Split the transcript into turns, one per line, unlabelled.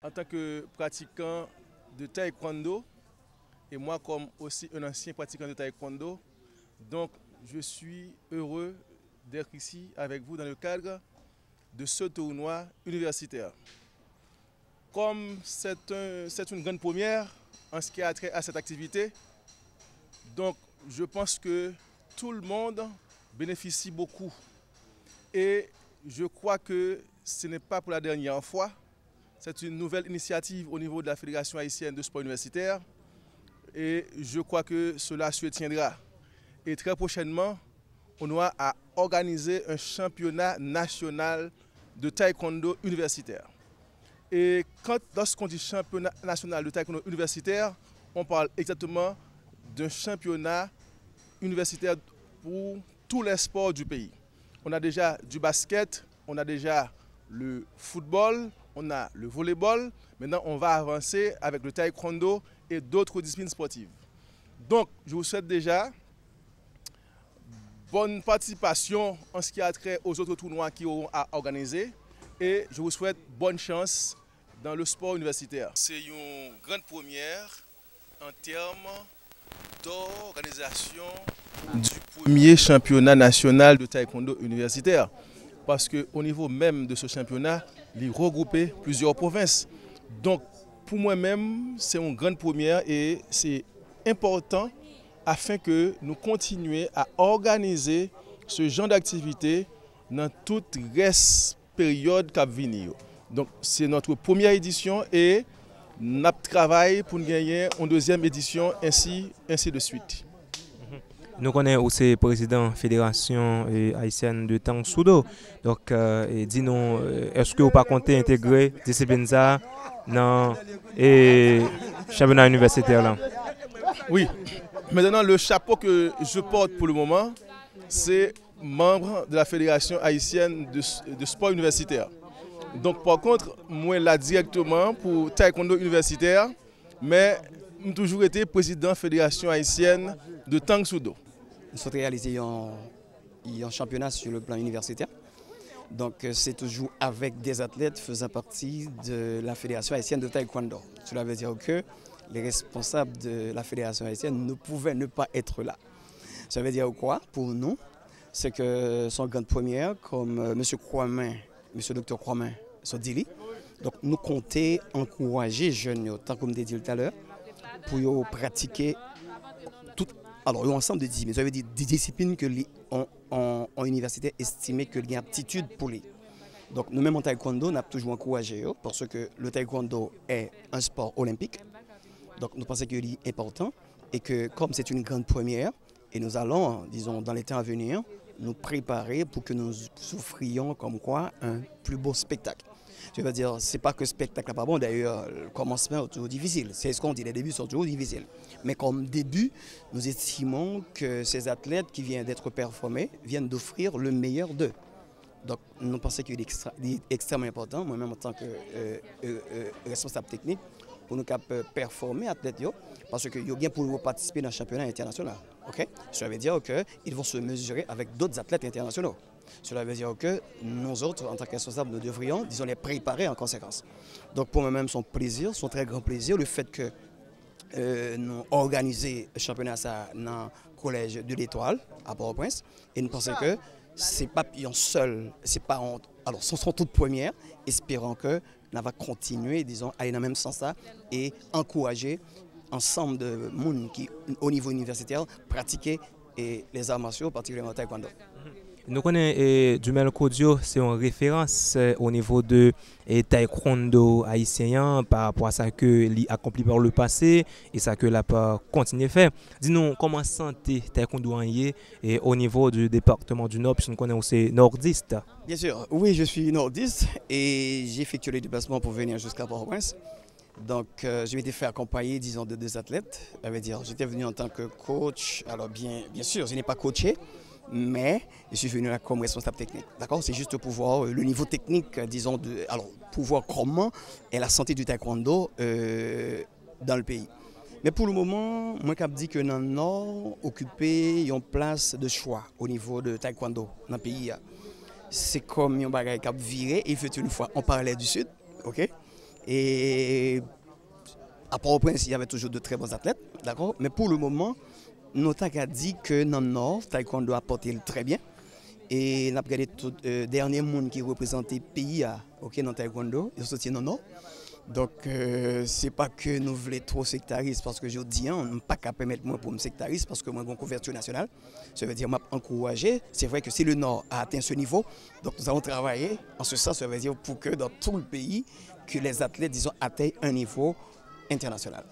en tant que pratiquant de taekwondo, et moi comme aussi un ancien pratiquant de taekwondo, donc je suis heureux d'être ici avec vous dans le cadre de ce tournoi universitaire. Comme c'est une grande première en ce qui a trait à cette activité, donc je pense que tout le monde bénéficie beaucoup. Et je crois que ce n'est pas pour la dernière fois. C'est une nouvelle initiative au niveau de la Fédération haïtienne de sport universitaire. Et je crois que cela se tiendra. Et très prochainement, on aura à organiser un championnat national de taekwondo universitaire. Et lorsqu'on dit championnat national de taekwondo universitaire, on parle exactement d'un championnat universitaire pour tous les sports du pays. On a déjà du basket, on a déjà le football, on a le volleyball. Maintenant, on va avancer avec le taekwondo et d'autres disciplines sportives. Donc, je vous souhaite déjà bonne participation en ce qui a trait aux autres tournois qui auront à organiser. Et je vous souhaite bonne chance dans le sport universitaire. C'est une grande première en termes d'organisation du premier championnat national de taekwondo universitaire. Parce qu'au niveau même de ce championnat, il regroupait plusieurs provinces. Donc, pour moi-même, c'est une grande première et c'est important afin que nous continuions à organiser ce genre d'activité dans toute reste période qui va venir. Donc, c'est notre première édition et nous travaillons pour gagner une deuxième édition, ainsi de suite.
Nous connaissons aussi le président de la Fédération haïtienne de Tang Soo Do. Donc, dis-nous, est-ce que vous pas compté intégrer discipline ça dans le championnat universitaire là?
Oui. Maintenant, le chapeau que je porte pour le moment, c'est membre de la Fédération haïtienne de sport universitaire. Donc, par contre, moi, là directement pour taekwondo universitaire, mais j'ai toujours été président de la Fédération haïtienne de Tang Soo Do.
Nous avons réalisé un championnat sur le plan universitaire. Donc, c'est toujours avec des athlètes faisant partie de la Fédération haïtienne de taekwondo. Cela veut dire que les responsables de la Fédération haïtienne ne pouvaient ne pas être là. Ça veut dire quoi pour nous? C'est que son grande première, comme M. Dr Kwame Sodili, donc nous comptons encourager les jeunes, tant comme je l'ai dit tout à l'heure, pour pratiquer alors un ensemble de disciplines. Ça veut dire des disciplines que en université estimé qu'il y a aptitude pour les. Donc nous-mêmes en taekwondo, nous avons toujours encouragé parce que le taekwondo est un sport olympique. Donc nous pensons qu'il est important et que comme c'est une grande première, et nous allons, disons, dans les temps à venir, nous préparer pour que nous offrions comme quoi un plus beau spectacle. Je veux dire, ce n'est pas que le spectacle n'est pas bon, d'ailleurs, le commencement est toujours difficile. C'est ce qu'on dit, les débuts sont toujours difficiles. Mais comme début, nous estimons que ces athlètes qui viennent d'être performés viennent d'offrir le meilleur d'eux. Donc nous pensons qu'il est extrêmement important, moi-même en tant que responsable technique, pour nous performer athlètes, parce qu'ils ont bien pour participer dans le championnat international. Okay? Cela veut dire qu'ils vont se mesurer avec d'autres athlètes internationaux. Cela veut dire que nous autres, en tant que responsables, nous devrions, disons, les préparer en conséquence. Donc pour moi-même, son plaisir, son très grand plaisir, le fait que nous organisons le championnat dans le collège de l'Étoile à Port-au-Prince, et nous pensons que c'est pas un seul, c'est pas alors ce sont toutes premières, espérant que nous va continuer, disons, aller dans le même sens et encourager ensemble de monde qui, au niveau universitaire, pratiquer les arts martiaux, particulièrement le taekwondo.
Nous connaissons Dumel Kodio, c'est une référence au niveau de taekwondo haïtien par rapport à ça que lui accompli par le passé et ça que l'a pas continué à faire. Dis-nous comment santé taekwondo et au niveau du département du Nord, puisque nous connaissons aussi nordiste.
Bien sûr, oui, je suis nordiste et j'ai effectué les déplacements pour venir jusqu'à Port-au-Prince. Donc, je m'étais fait accompagner, disons, de deux athlètes. J'étais venu en tant que coach. Alors, bien sûr, je n'ai pas coaché, mais je suis venu là comme responsable technique. D'accord? C'est juste pour voir le niveau technique, disons, pour voir comment est la santé du taekwondo dans le pays. Mais pour le moment, moi, je dis que dans le Nord, occupé une place de choix au niveau de taekwondo dans le pays. C'est comme un bagage qui a viré et fait une fois, on parlait du Sud, ok? Et à Port-au-Prince, il y avait toujours de très bons athlètes, d'accord. Mais pour le moment, Notak a dit que dans le Nord, taekwondo a porté très bien. Et on a regardé tout dernier monde qui représentait le pays dans le taekwondo, ils sont sortis dans le Nord. Donc, c'est pas que nous voulons trop sectaristes, parce que je dis, on n'est pas qu'à permettre moi pour me sectariste, parce que moi, j'ai une couverture nationale. Ça veut dire, m'a encouragé. C'est vrai que si le Nord a atteint ce niveau, donc nous allons travailler en ce sens, ça veut dire pour que dans tout le pays, que les athlètes, disons, atteignent un niveau international.